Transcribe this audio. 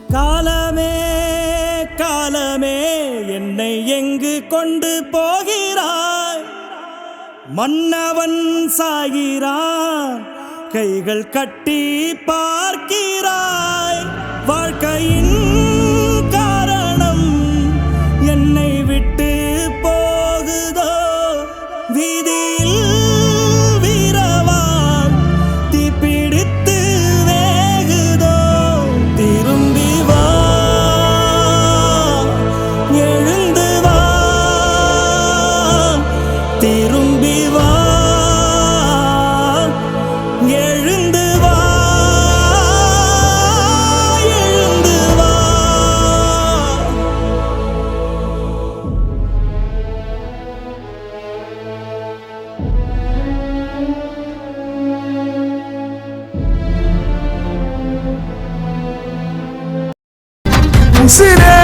காலமே காலமே என்னை எங்கு கொண்டு போகிறாய்? மன்னவன் சாகிறான், கைகள் கட்டி பார்க்கிறாய். வாழ்க்கையின் காரணம் என்னை விட்டு போகுதோ? வீதியில் வீரவான் தீப்பிடித்து வேகுதோ? திரும்பி வா, எழுந்து வா, திரும்பி வா, எழுந்து வா, எழுந்து வா. உசிரே